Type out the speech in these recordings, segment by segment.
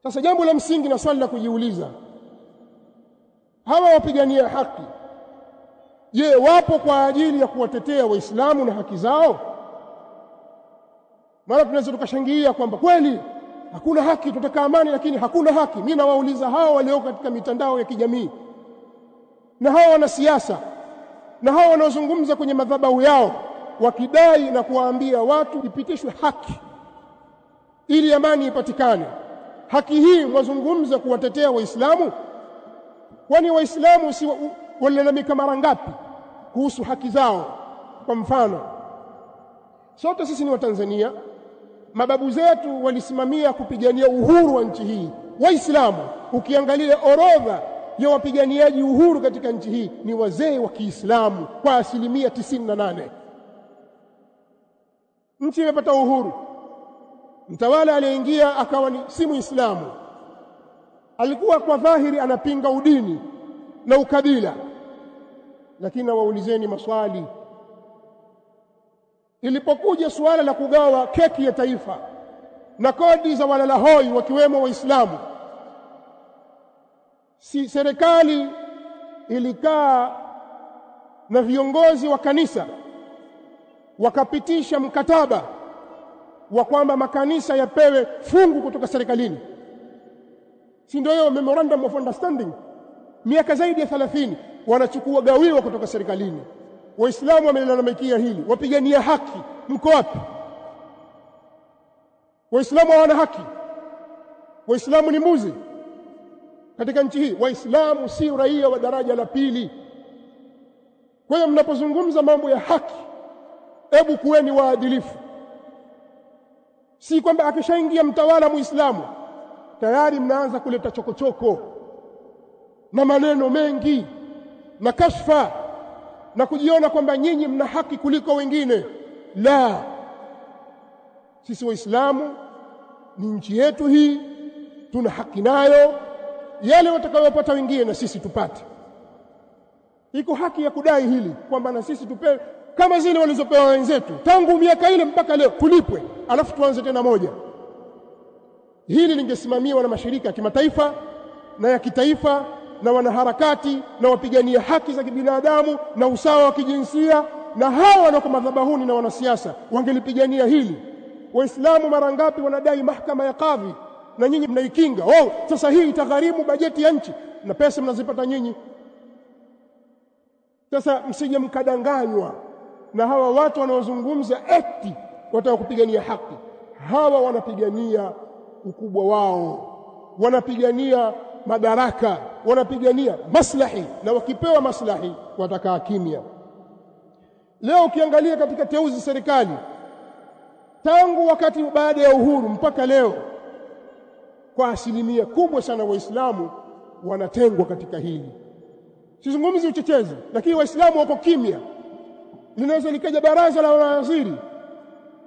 Sasa jambo la msingi na swali la kujiuliza, hawa wapigania haki, je, wapo kwa ajili ya kuwatetea Waislamu na haki zao? Mara tunaweza tukashangilia kwamba kweli hakuna haki, tunataka amani, lakini hakuna haki. Mimi nawauliza hao walio katika mitandao ya kijamii na hao wanasiasa na hao wanaozungumza kwenye madhabahu yao wakidai na kuwaambia watu ipitishwe haki ili amani ipatikane, haki hii mwazungumza kuwatetea Waislamu? Kwani Waislamu si walalamika mara ngapi kuhusu haki zao? Kwa mfano, sote sisi ni Watanzania, mababu zetu walisimamia kupigania uhuru wa nchi hii. Waislamu, ukiangalia orodha ya wapiganiaji uhuru katika nchi hii ni wazee wa Kiislamu kwa 98%. Nchi imepata uhuru, mtawala aliyeingia akawa si Muislamu, alikuwa kwa dhahiri anapinga udini na ukabila, lakini waulizeni maswali, ilipokuja suala la kugawa keki ya taifa na kodi za walalahoi wakiwemo Waislamu, si serikali ilikaa na viongozi wa kanisa wakapitisha mkataba wa kwamba makanisa yapewe fungu kutoka serikalini? Si ndio hiyo memorandum of understanding? Miaka zaidi ya 30 wanachukua gawiwa kutoka serikalini. Waislamu wamelalamikia hili, wapigania haki, mko wapi? Waislamu hawana haki? Waislamu ni mbuzi katika nchi hii? Waislamu si raia wa daraja la pili. Kwa hiyo mnapozungumza mambo ya haki, hebu kuweni waadilifu. Si kwamba akishaingia mtawala Muislamu tayari mnaanza kuleta chokochoko na maneno mengi na kashfa na kujiona kwamba nyinyi mna haki kuliko wengine. La, sisi Waislamu ni nchi yetu hii, tuna haki nayo, yale watakayopata wengine na sisi tupate. Iko haki ya kudai hili kwamba na sisi tupewe kama zile walizopewa wenzetu tangu miaka ile mpaka leo, tulipwe, alafu tuanze tena moja. Hili lingesimamiwa na mashirika ya kimataifa na ya kitaifa na wanaharakati na wapigania haki za kibinadamu na usawa wa kijinsia, na hawa wanaoko madhabahuni na wanasiasa wangelipigania hili. Waislamu mara ngapi wanadai mahakama ya kadhi na nyinyi mnaikinga? Sasa hii itagharimu bajeti ya nchi, na pesa mnazipata nyinyi. Sasa msije mkadanganywa na hawa watu wanaozungumza eti wataka kupigania haki. Hawa wanapigania ukubwa wao, wanapigania madaraka, wanapigania maslahi, na wakipewa maslahi watakaa kimya. Leo ukiangalia katika teuzi serikali, tangu wakati baada ya uhuru mpaka leo, kwa asilimia kubwa sana Waislamu wanatengwa katika hili. Sizungumzi uchochezi, lakini Waislamu wako kimya. Linaweza likaja baraza la mawaziri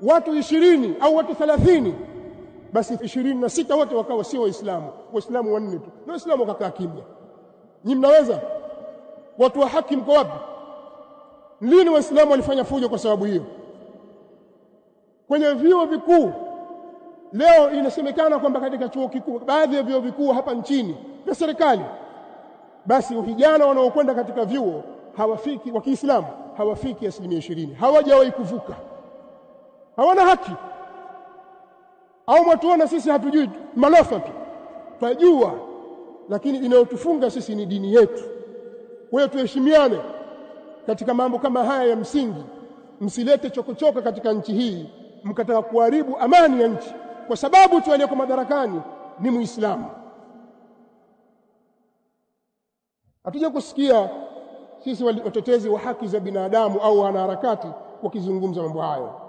watu 20 au watu 30, basi 26 wote wakawa si Waislamu, Waislamu 4 tu, na Waislamu wakakaa kimya. Nyinyi mnaweza? Watu wa haki mko wapi? Lini Waislamu walifanya fujo kwa sababu hiyo? Kwenye vyuo vikuu leo inasemekana kwamba katika chuo kikuu, baadhi ya vyuo vikuu hapa nchini na serikali, basi vijana wanaokwenda katika vyuo hawafiki, wa Kiislamu hawafiki 20%, hawajawahi kuvuka, hawana haki. Au mtuona sisi hatujui, malofa tu tunajua, lakini inayotufunga sisi ni dini yetu. Kwa hiyo tuheshimiane katika mambo kama haya ya msingi. Msilete chokochoko katika nchi hii mkataka kuharibu amani ya nchi kwa sababu tu aliyeko madarakani ni Muislamu. Hatuja kusikia sisi watetezi wa haki za binadamu au wanaharakati wakizungumza mambo hayo.